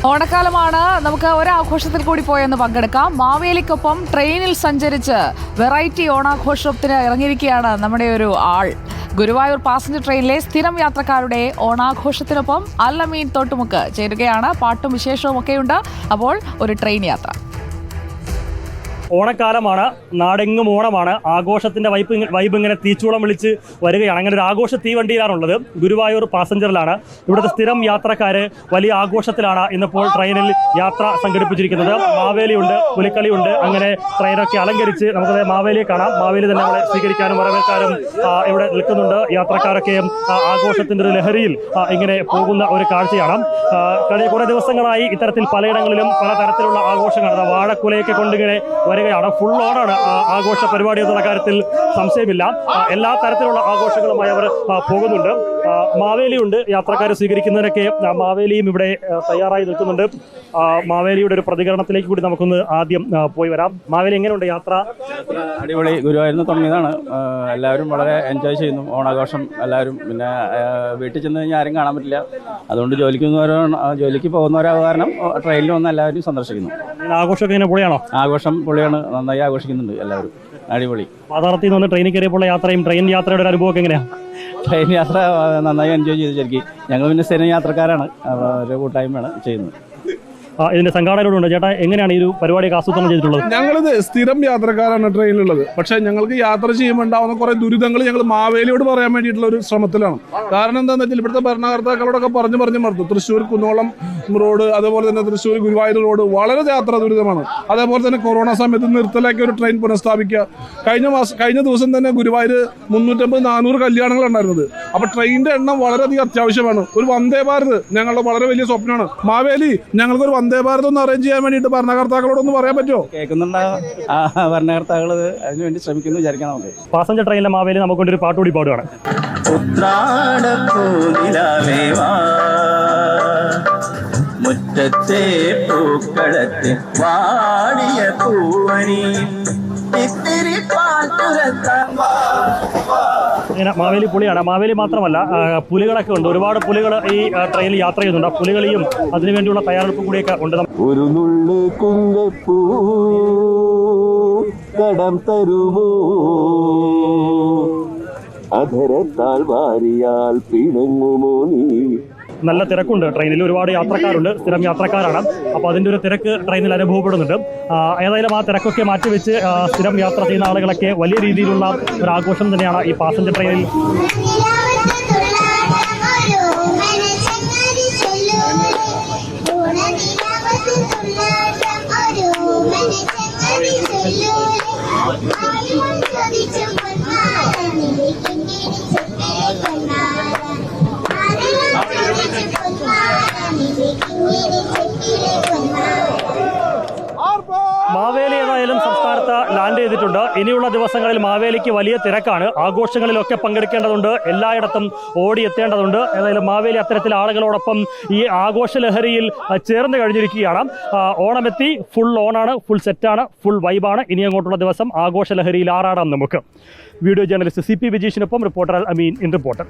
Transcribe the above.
ഓണക്കാലമാണ്. നമുക്ക് ഒരാഘോഷത്തിൽ കൂടി പോയെന്ന് പങ്കെടുക്കാം. മാവേലിക്കൊപ്പം ട്രെയിനിൽ സഞ്ചരിച്ച് വെറൈറ്റി ഓണാഘോഷത്തിന് ഇറങ്ങിയിരിക്കുകയാണ് നമ്മുടെ ഒരു ആൾ. ഗുരുവായൂർ പാസഞ്ചർ ട്രെയിനിലെ സ്ഥിരം യാത്രക്കാരുടെ ഓണാഘോഷത്തിനൊപ്പം അൽ-അമീൻ തോട്ടുമുക്ക് ചേരുകയാണ്. പാട്ടും വിശേഷവും ഒക്കെയുണ്ട്. അപ്പോൾ ഒരു ട്രെയിൻ യാത്ര. ഓണക്കാലമാണ്, നാടെങ്ങും ഓണമാണ്. ആഘോഷത്തിന്റെ വൈബ് ഇങ്ങനെ തീച്ചൂളം വിളിച്ച് വരികയാണ്. അങ്ങനെ ഒരു ആഘോഷ തീവണ്ടിയിലാണുള്ളത്. ഗുരുവായൂർ പാസഞ്ചറിലാണ്. ഇവിടുത്തെ സ്ഥിരം യാത്രക്കാര് വലിയ ആഘോഷത്തിലാണ് ഇന്നിപ്പോൾ ട്രെയിനിൽ യാത്ര സംഘടിപ്പിച്ചിരിക്കുന്നത്. മാവേലിയുണ്ട്, പുലിക്കളിയുണ്ട്. അങ്ങനെ ട്രെയിനൊക്കെ അലങ്കരിച്ച് നമുക്ക് മാവേലിയെ കാണാം. മാവേലി തന്നെ നമ്മളെ സ്വീകരിക്കാനും വരവേൽക്കാനും ഇവിടെ നിൽക്കുന്നുണ്ട്. യാത്രക്കാരൊക്കെ ആഘോഷത്തിന്റെ ഒരു ലഹരിയിൽ ഇങ്ങനെ പോകുന്ന ഒരു കാഴ്ചയാണ്. കഴിഞ്ഞ കുറേ ദിവസങ്ങളായി ഇത്തരത്തിൽ പലയിടങ്ങളിലും പലതരത്തിലുള്ള ആഘോഷങ്ങൾ, വാഴക്കുലയൊക്കെ കൊണ്ടിങ്ങനെ വരികയാണ്. ഫുൾ ഓണാണ് ആഘോഷ പരിപാടി എന്നുള്ള കാര്യത്തിൽ സംശയമില്ല. എല്ലാ തരത്തിലുള്ള ആഘോഷങ്ങളുമായി അവർ പോകുന്നുണ്ട്. മാവേലിയുണ്ട്, യാത്രക്കാരെ സ്വീകരിക്കുന്നതിനൊക്കെ മാവേലിയും ഇവിടെ തയ്യാറായി നിൽക്കുന്നുണ്ട്. മാവേലിയുടെ ഒരു പ്രതികരണത്തിലേക്ക് കൂടി നമുക്കൊന്ന് ആദ്യം പോയി വരാം. മാവേലി, എങ്ങനെയുണ്ട് യാത്ര? അടിപൊളി. ഗുരുവായൂരിൽ തുടങ്ങിയതാണ്. എല്ലാവരും വളരെ എൻജോയ് ചെയ്യുന്നു ഓണാഘോഷം. എല്ലാവരും പിന്നെ വീട്ടിൽ ചെന്ന് കഴിഞ്ഞാൽ ആരും കാണാൻ പറ്റില്ല. അതുകൊണ്ട് ജോലിക്ക് പോകുന്നവരാ കാരണം ട്രെയിനിൽ വന്ന് എല്ലാവരും സന്ദർശിക്കുന്നു. ആഘോഷമൊക്കെ ഇങ്ങനെ പൊളിയാണോ? ആഘോഷം പൊളിയാണ്, നന്നായി ആഘോഷിക്കുന്നുണ്ട് എല്ലാവരും. അടിപൊളി. പാതാളത്തിൽ നിന്ന് ട്രെയിനിൽ കയറിയപ്പോൾ യാത്രയും ട്രെയിൻ യാത്രയുടെ ഒരു അനുഭവമൊക്കെ എങ്ങനെയാണ്? ട്രെയിൻ യാത്ര നന്നായി എൻജോയ് ചെയ്തു. ശരിക്കും ഞങ്ങൾ പിന്നെ സ്ഥിരം യാത്രക്കാരാണ്, ഒരു കൂട്ടായ്മയാണ് ചെയ്യുന്നത്. ഇതിന്റെ സംഘാടകരോടുണ്ട്. ചേട്ടാ, എങ്ങനെയാണ് ഈ ഒരു പരിപാടിയൊക്കെ ആസൂത്രണം ചെയ്തിട്ടുള്ളത്? ഞങ്ങളിത് സ്ഥിരം യാത്രക്കാരാണ് ട്രെയിനിലുള്ളത്. പക്ഷെ ഞങ്ങൾക്ക് യാത്ര ചെയ്യുമ്പോൾ ഉണ്ടാവുന്ന കുറെ ദുരിതങ്ങൾ ഞങ്ങൾ മാവേലിയോട് പറയാൻ വേണ്ടിയിട്ടുള്ള ഒരു ശ്രമത്തിലാണ്. കാരണം എന്താണെന്ന് വെച്ചാൽ ഇവിടുത്തെ ഭരണകർത്താക്കളോടൊക്കെ പറഞ്ഞു മറുത്തു. തൃശ്ശൂർ കുന്നോളം റോഡ്, അതേപോലെ തന്നെ തൃശ്ശൂർ ഗുരുവായൂർ റോഡ് വളരെ യാത്രാ ദുരിതമാണ്. അതേപോലെ തന്നെ കൊറോണ സമയത്ത് നിർത്തലാക്കിയ ഒരു ട്രെയിൻ പുനഃസ്ഥാപിക്കുക. കഴിഞ്ഞ ദിവസം തന്നെ ഗുരുവായൂർ 350-400 കല്യാണങ്ങൾ ഉണ്ടായിരുന്നത്. അപ്പൊ ട്രെയിനിന്റെ എണ്ണം വളരെയധികം അത്യാവശ്യമാണ്. ഒരു വന്ദേ ഭാരത് ഞങ്ങളുടെ വളരെ വലിയ സ്വപ്നമാണ്. മാവേലി, ഞങ്ങൾക്കൊരു വന്ദേ ഭാരത് ഒന്ന് അറേഞ്ച് ചെയ്യാൻ വേണ്ടിയിട്ട് ഭരണകർത്താക്കളോടൊന്ന് പറയാൻ പറ്റുമോ? കേൾക്കുന്നുണ്ടാവും ഭരണകർത്താക്കൾ അതിനുവേണ്ടി ശ്രമിക്കുന്നു വിചാരിക്കണം. നമുക്ക് പാസഞ്ചർ ട്രെയിനിലെ മാവേലി നമുക്കൊരു പാട്ട് കൂടി പാടുകയാണ്. മുറ്റത്തെ പൂക്കളത്തെ വാടിയ പൂവനി ഇത്തിരി ഇങ്ങനെ മാവേലി പുലിയാണ്. മാവേലി മാത്രമല്ല, പുലികളൊക്കെ ഉണ്ട്. ഒരുപാട് പുലികൾ ഈ ട്രെയിനിൽ യാത്ര ചെയ്യുന്നുണ്ട്. ആ പുലികളിയും അതിനുവേണ്ടിയുള്ള തയ്യാറെടുപ്പ് കൂടിയൊക്കെ ഉണ്ട്. ഒരു നുള്ളു കുങ്കപ്പൂ കടം തരുമോ, അധരത്താൽ വാരിയാൽ പിണങ്ങുമോ നീ. നല്ല തിരക്കുണ്ട് ട്രെയിനിൽ. ഒരുപാട് യാത്രക്കാരുണ്ട്, സ്ഥിരം യാത്രക്കാരാണ്. അപ്പോൾ അതിൻ്റെ ഒരു തിരക്ക് ട്രെയിനിൽ അനുഭവപ്പെടുന്നുണ്ട്. ഏതായാലും ആ തിരക്കൊക്കെ മാറ്റിവെച്ച് സ്ഥിരം യാത്ര ചെയ്യുന്ന ആളുകളൊക്കെ വലിയ രീതിയിലുള്ള ഒരു ആഘോഷം തന്നെയാണ് ഈ പാസഞ്ചർ ട്രെയിനിൽ. മാവേലി ഏതായാലും സംസ്ഥാനത്ത് ലാൻഡ് ചെയ്തിട്ടുണ്ട്. ഇനിയുള്ള ദിവസങ്ങളിൽ മാവേലിക്ക് വലിയ തിരക്കാണ്. ആഘോഷങ്ങളിലൊക്കെ പങ്കെടുക്കേണ്ടതുണ്ട്, എല്ലായിടത്തും ഓടിയെത്തേണ്ടതുണ്ട്. ഏതായാലും മാവേലി അത്തരത്തിൽ ആളുകളോടൊപ്പം ഈ ആഘോഷ ലഹരിയിൽ ചേർന്ന് കഴിഞ്ഞിരിക്കുകയാണ്. ഓണമെത്തി, ഫുൾ ഓണാണ്, ഫുൾ സെറ്റാണ്, ഫുൾ വൈബാണ്. ഇനി അങ്ങോട്ടുള്ള ദിവസം ആഘോഷ ലഹരിയിൽ ആറാടാം നമുക്ക്. വീഡിയോ ജേർണലിസ്റ്റ് CP വിജീഷിനൊപ്പം റിപ്പോർട്ടർ അൽ-അമീൻ ഇൻ റിപ്പോർട്ടർ.